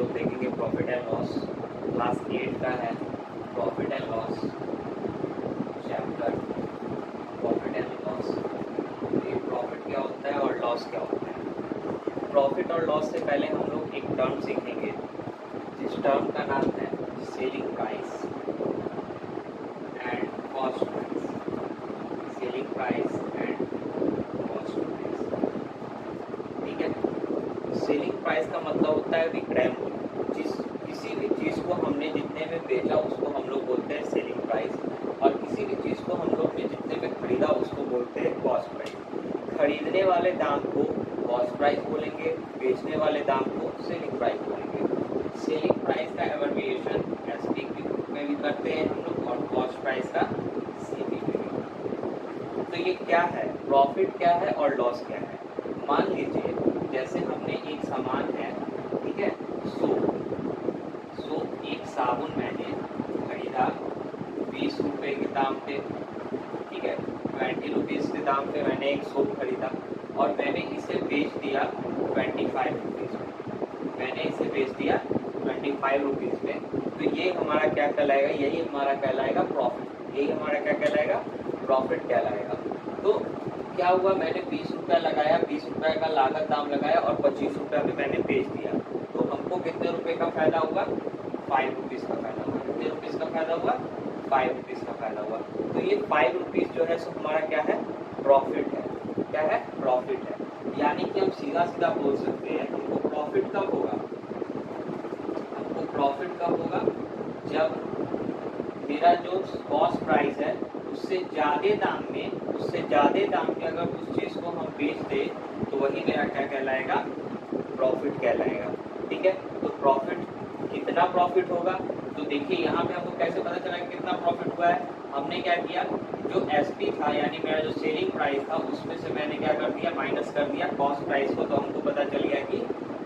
लोग देखेंगे profit and loss. Class 8 का है profit and loss chapter, profit and loss. ये प्रॉफिट क्या होता है और लॉस क्या होता है। प्रॉफिट और लॉस से पहले हम लोग एक टर्म सीखेंगे जिस टर्म का नाम है selling price and cost price. Selling price and cost price, ठीक है। सेलिंग प्राइस का मतलब होता है विक्रय मूल्य। जिस किसी भी चीज़ को हमने जितने में बेचा उसको हम लोग बोलते हैं सेलिंग प्राइस, और किसी भी चीज़ को हम लोग ने जितने में खरीदा उसको बोलते हैं कॉस्ट प्राइस। खरीदने वाले दाम को कॉस्ट प्राइस बोलेंगे, बेचने वाले दाम को सेलिंग प्राइस बोलेंगे। सेलिंग प्राइस का एब्रिविएशन एसपी के रूप में भी करते हैं हम लोग, और कॉस्ट प्राइस का सीपी में भी। तो ये क्या है, प्रॉफिट क्या है और लॉस क्या है। मान लीजिए जैसे हमने एक सामान है, ठीक है, सोप एक साबुन मैंने खरीदा 20 रुपये के दाम पे, ठीक है, 20 रुपीज़ के दाम पे मैंने एक सोप खरीदा और मैंने इसे बेच दिया 25 रुपीज़ में। मैंने इसे बेच दिया 25 रुपीज़ में। तो ये हमारा क्या कहलाएगा, यही हमारा कहलाएगा प्रॉफिट। यही हमारा क्या कहलाएगा, प्रॉफिट कहलाएगा। तो क्या हुआ, मैंने 20 रुपया लगाया, 20 रुपये का लागत दाम लगाया और 25 रुपये में मैंने बेच दिया। तो हमको कितने रुपए का फायदा हुआ, 5 रुपीज़ का फायदा हुआ। कितने रुपीज़ का फायदा हुआ, 5 रुपीज़ का फायदा हुआ। तो ये 5 रुपीज़ जो है सो हमारा क्या है, प्रॉफिट है। क्या है, प्रॉफिट है। यानी कि हम सीधा सीधा बोल सकते हैं हमको प्रॉफिट कब होगा, हमको प्रॉफिट कब होगा, जब मेरा जो कॉस्ट प्राइस है उससे ज़्यादा दाम में अगर उस चीज़ को हम बेच दें तो वही मेरा क्या कहलाएगा, प्रॉफिट कहलाएगा। ठीक है, तो प्रॉफिट कितना प्रॉफिट होगा, तो देखिए यहाँ पे हमको कैसे पता चला कि कितना प्रॉफिट हुआ है। हमने क्या किया, जो एसपी था यानी मेरा जो सेलिंग प्राइस था उसमें से मैंने क्या कर दिया, माइनस कर दिया कॉस्ट प्राइस को। तो हमको पता चल गया कि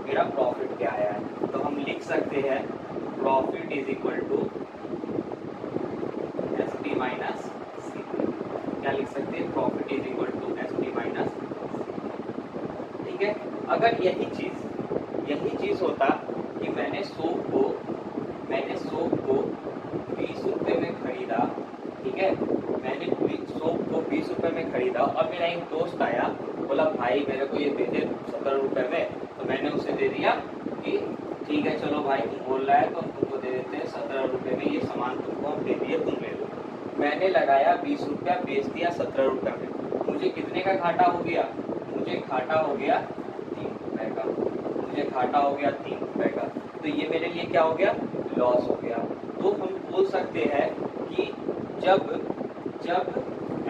मेरा प्रॉफिट क्या आया है। तो हम लिख सकते हैं profit is equal to SP minus CP. क्या लिख सकते हैं, profit is equal to SP minus. ठीक है, अगर यही चीज होता कि मैंने सोप को 20 रुपये में खरीदा, ठीक है, मैंने सोप को 20 रुपये में खरीदा और मेरा एक दोस्त आया, बोला भाई मेरे को ये दे दे 17 रुपये में। तो मैंने उसे दे दिया कि ठीक है चलो भाई तुम बोल रहा है तो हम तुमको दे देते हैं 17 रुपये में, ये सामान तुमको हम दे दिए, तुम ले लो। मैंने लगाया 20 रुपया, बेच दिया 17 रुपये में। मुझे कितने का घाटा हो गया, मुझे घाटा हो गया 3 रुपये का। मुझे घाटा हो गया 3 रुपये का। तो ये मेरे लिए क्या हो गया, लॉस हो गया। तो हम बोल सकते हैं कि जब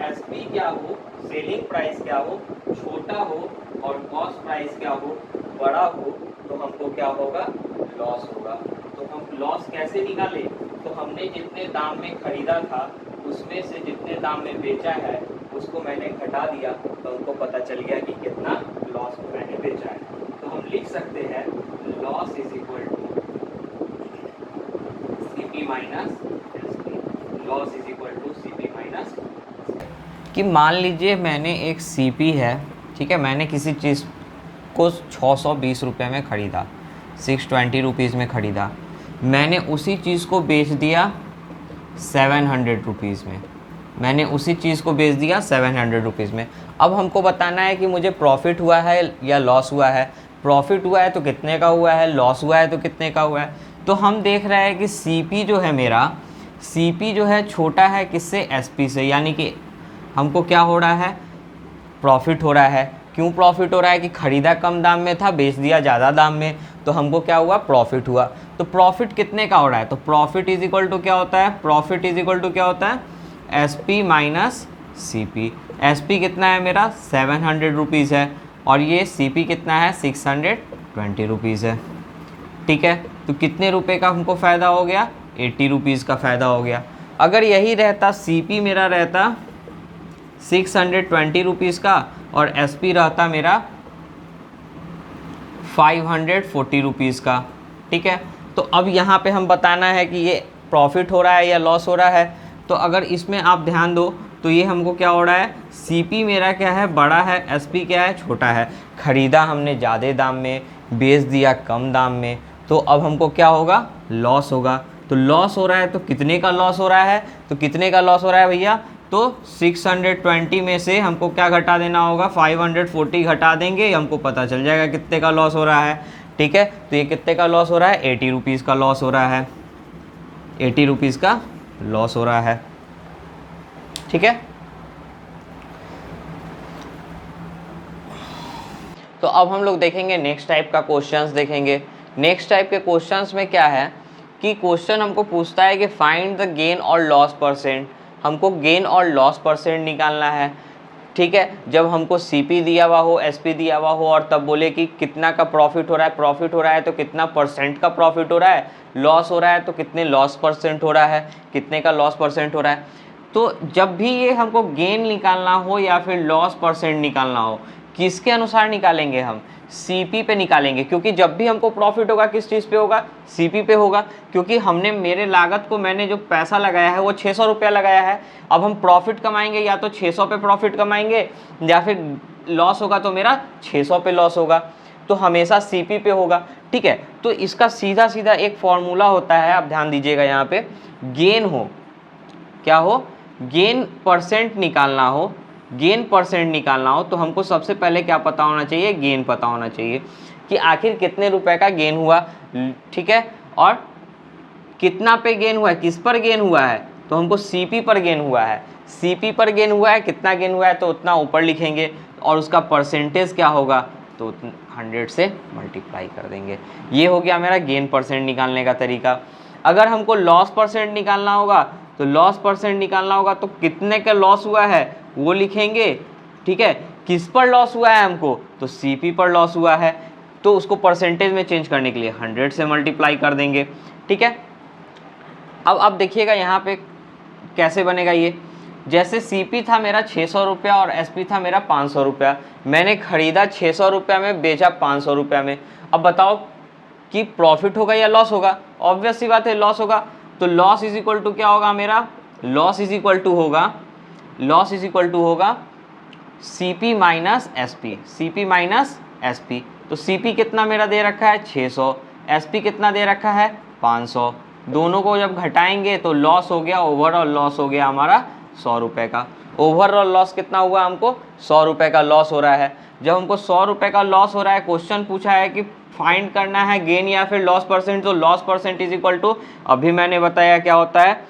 एसपी क्या हो, सेलिंग प्राइस क्या हो, छोटा हो और कॉस्ट प्राइस क्या हो, बड़ा हो, तो हमको क्या होगा, लॉस होगा। तो हम लॉस कैसे निकाले, तो हमने जितने दाम में खरीदा था उसमें से जितने दाम में बेचा है उसको मैंने घटा दिया, तो हमको पता चल गया कि कितना लॉस में मैंने बेचा है। तो हम लिख सकते हैं loss is equal to CP minus SP. Loss is equal to CP minus. कि मान लीजिए मैंने एक सीपी है, ठीक है, मैंने किसी चीज़ को 620 रुपये में ख़रीदा, 620 रुपीज़ में ख़रीदा। मैंने उसी चीज़ को बेच दिया 700 रुपीज़ में। मैंने उसी चीज़ को बेच दिया 700 रुपीज़ में। अब हमको बताना है कि मुझे प्रॉफिट हुआ है या लॉस हुआ है। प्रॉफिट हुआ है तो कितने का हुआ है, लॉस हुआ है तो कितने का हुआ है। तो हम देख रहे हैं कि सीपी जो है मेरा, सीपी जो है छोटा है किससे, एसपी से। यानी कि हमको क्या हो रहा है, प्रॉफिट हो रहा है। क्यों प्रॉफिट हो रहा है, कि ख़रीदा कम दाम में था, बेच दिया ज़्यादा दाम में, तो हमको क्या हुआ, प्रॉफिट हुआ। तो प्रॉफिट कितने का हो रहा है, तो प्रॉफिट इज इक्वल टू क्या होता है, प्रॉफिट इज इक्वल टू क्या होता है, एसपी माइनस सीपी। एसपी कितना है मेरा, 700 रुपीज़ है, और ये सीपी कितना है, 620 रुपीज़ है। ठीक है, तो कितने रुपए का हमको फ़ायदा हो गया, 80 रुपीज़ का फ़ायदा हो गया। अगर यही रहता, सीपी मेरा रहता 620 रुपीज़ का और एसपी रहता मेरा 540 रुपीज़ का। ठीक है, तो अब यहाँ पे हम बताना है कि ये प्रॉफिट हो रहा है या लॉस हो रहा है। तो अगर इसमें आप ध्यान दो तो ये हमको क्या हो रहा है, सीपी मेरा क्या है, बड़ा है, एसपी क्या है, छोटा है। ख़रीदा हमने ज़्यादा दाम में, बेच दिया कम दाम में, तो अब हमको क्या होगा, लॉस होगा। तो लॉस हो रहा है तो कितने का लॉस हो रहा है, तो कितने का लॉस हो रहा है भैया, तो 620 में से हमको क्या घटा देना होगा, 540 घटा देंगे, हमको पता चल जाएगा कितने का लॉस हो रहा है। ठीक है, तो ये कितने का लॉस हो रहा है, 80 रुपीज़ का लॉस हो रहा है, 80 रुपीज़ का लॉस हो रहा है। ठीक है, तो अब हम लोग देखेंगे नेक्स्ट टाइप का क्वेश्चंस देखेंगे। नेक्स्ट टाइप के क्वेश्चंस में क्या है कि क्वेश्चन हमको पूछता है कि फाइंड द गेन और लॉस परसेंट, हमको गेन और लॉस परसेंट निकालना है। ठीक है, जब हमको सीपी दिया हुआ हो, एसपी दिया हुआ हो और तब बोले कि कितना का प्रॉफिट हो रहा है, प्रॉफिट हो रहा है तो कितना परसेंट का प्रॉफिट हो रहा है, लॉस हो रहा है तो कितने लॉस परसेंट हो रहा है, कितने का लॉस परसेंट हो रहा है। तो जब भी ये हमको गेन निकालना हो या फिर लॉस परसेंट निकालना हो, किसके अनुसार निकालेंगे हम, सीपी पे निकालेंगे, क्योंकि जब भी हमको प्रॉफिट होगा किस चीज़ पे होगा, सीपी पे होगा। क्योंकि हमने मेरे लागत को, मैंने जो पैसा लगाया है वो 600 रुपया लगाया है, अब हम प्रॉफिट कमाएंगे या तो 600 पे प्रॉफिट कमाएंगे या फिर लॉस होगा तो मेरा 600 पे लॉस होगा, तो हमेशा सीपी पे होगा। ठीक है, तो इसका सीधा सीधा एक फॉर्मूला होता है, आप ध्यान दीजिएगा यहाँ पे, गेन हो, क्या हो, गेन परसेंट निकालना हो, गेन परसेंट निकालना हो तो हमको सबसे पहले क्या पता होना चाहिए, गेन पता होना चाहिए कि आखिर कितने रुपए का गेन हुआ। ठीक है, और कितना पे गेन हुआ है, किस पर गेन हुआ है, तो हमको सीपी पर गेन हुआ है, सीपी पर गेन हुआ है, कितना गेन हुआ है तो उतना ऊपर लिखेंगे, और उसका परसेंटेज क्या होगा तो 100 से मल्टीप्लाई कर देंगे। ये हो गया मेरा गेन परसेंट निकालने का तरीका। अगर हमको लॉस परसेंट निकालना होगा तो लॉस परसेंट निकालना होगा तो कितने का लॉस हुआ है वो लिखेंगे। ठीक है, किस पर लॉस हुआ है हमको, तो सीपी पर लॉस हुआ है, तो उसको परसेंटेज में चेंज करने के लिए 100 से मल्टीप्लाई कर देंगे। ठीक है, अब देखिएगा यहाँ पे कैसे बनेगा ये। जैसे सीपी था मेरा 600 रुपया और एसपी था मेरा 500 रुपया, मैंने खरीदा 600 रुपया में, बेचा 500 रुपया में। अब बताओ कि प्रॉफिट होगा या लॉस होगा, ऑब्वियस सी बात है लॉस होगा। तो लॉस इज इक्वल टू क्या होगा मेरा, लॉस इज इक्वल टू होगा, लॉस इज इक्वल टू होगा CP minus SP, CP minus SP. तो सीपी कितना मेरा दे रखा है 600, एसपी कितना दे रखा है 500, दोनों को जब घटाएंगे तो लॉस हो गया, ओवरऑल लॉस हो गया हमारा 100 रुपये का। ओवरऑल लॉस कितना हुआ, हमको 100 रुपये का लॉस हो रहा है। जब हमको 100 रुपये का लॉस हो रहा है, क्वेश्चन पूछा है कि फाइंड करना है गेन या फिर लॉस परसेंट, तो loss percent is equal to, अभी मैंने बताया क्या होता है,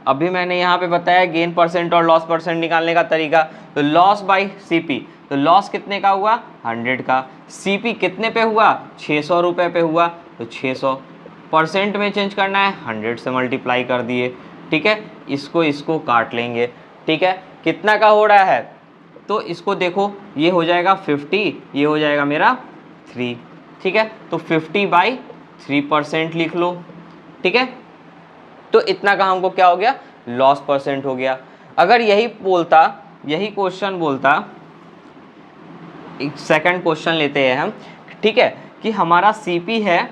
अभी मैंने यहाँ पे बताया गेन परसेंट और लॉस परसेंट निकालने का तरीका। तो लॉस बाई सीपी, तो लॉस कितने का हुआ 100 का, सीपी कितने पे हुआ 600 रुपये पे हुआ, तो 600 परसेंट में चेंज करना है, 100 से मल्टीप्लाई कर दिए। ठीक है, इसको काट लेंगे। ठीक है, कितना का हो रहा है, तो इसको देखो, ये हो जाएगा 50, ये हो जाएगा मेरा 3। ठीक है, तो 50/3% लिख लो। ठीक है, तो इतना का हमको क्या हो गया, लॉस परसेंट हो गया। अगर यही बोलता, यही क्वेश्चन बोलता, एक सेकंड क्वेश्चन लेते हैं हम। ठीक है, कि हमारा सीपी है,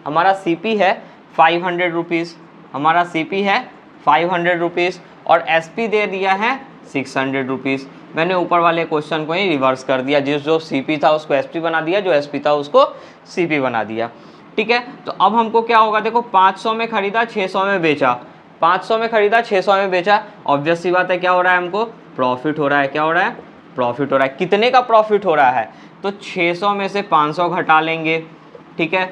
हमारा सीपी है 500 रुपीज़, हमारा सीपी है 500 रुपीज़ और एसपी दे दिया है 600 रुपीज़। मैंने ऊपर वाले क्वेश्चन को ही रिवर्स कर दिया, जो सीपी था उसको एसपी बना दिया, जो एसपी था उसको सीपी बना दिया। ठीक है, तो अब हमको क्या होगा, देखो 500 में खरीदा 600 में बेचा, 500 में खरीदा 600 में बेचा, ऑब्वियस सी बात है क्या हो रहा है, हमको प्रॉफिट हो रहा है। क्या हो रहा है, प्रॉफिट हो रहा है। कितने का प्रॉफिट हो रहा है, तो 600 में से 500 घटा लेंगे। ठीक है,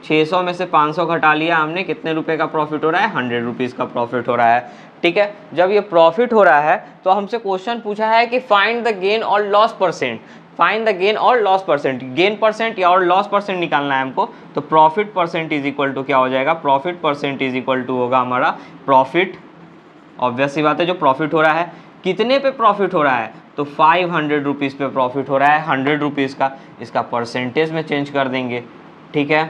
600 में से 500 घटा लिया हमने, कितने रुपए का प्रॉफिट हो रहा है, 100 रुपीज़ का प्रॉफिट हो रहा है। ठीक है, जब ये प्रॉफिट हो रहा है तो हमसे क्वेश्चन पूछा है कि फाइंड द गेन और loss percent, find the gain और लॉस परसेंट, गेन परसेंट या और लॉस परसेंट निकालना है हमको। तो profit percent is equal to क्या हो जाएगा, profit percent is equal to होगा हमारा प्रॉफिट, ऑब्वियस सी बात है जो प्रॉफिट हो रहा है, कितने पे प्रॉफिट हो रहा है, तो 500 रुपीज़ पे प्रॉफिट हो रहा है, 100 रुपीज़ का, इसका परसेंटेज में चेंज कर देंगे। ठीक है,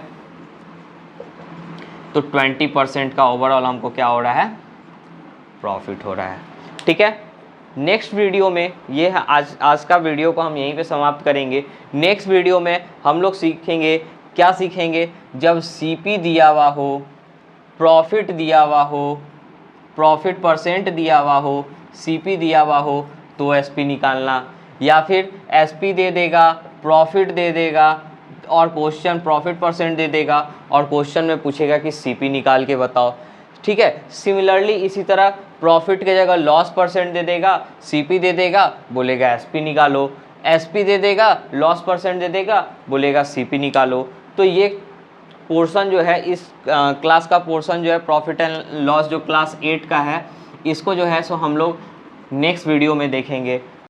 तो 20% का ओवरऑल हमको क्या हो रहा है, प्रॉफिट हो रहा है। ठीक है, नेक्स्ट वीडियो में ये है, आज का वीडियो को हम यहीं पे समाप्त करेंगे। नेक्स्ट वीडियो में हम लोग सीखेंगे, क्या सीखेंगे, जब सीपी दिया हुआ हो, प्रॉफिट दिया हुआ हो, प्रॉफिट परसेंट दिया हुआ हो, सीपी दिया हुआ हो तो एसपी निकालना, या फिर एसपी दे देगा, प्रॉफिट दे देगा और क्वेश्चन प्रॉफिट परसेंट दे देगा और क्वेश्चन में पूछेगा कि सीपी निकाल के बताओ, ठीक है। सिमिलरली इसी तरह प्रॉफिट की जगह लॉस परसेंट दे देगा, सीपी दे देगा, बोलेगा एसपी निकालो, एसपी दे देगा, लॉस परसेंट दे देगा, बोलेगा सीपी निकालो। तो ये पोर्शन जो है इस क्लास का पोर्शन जो है प्रॉफिट एंड लॉस जो क्लास 8 का है, इसको जो है सो हम लोग नेक्स्ट वीडियो में देखेंगे।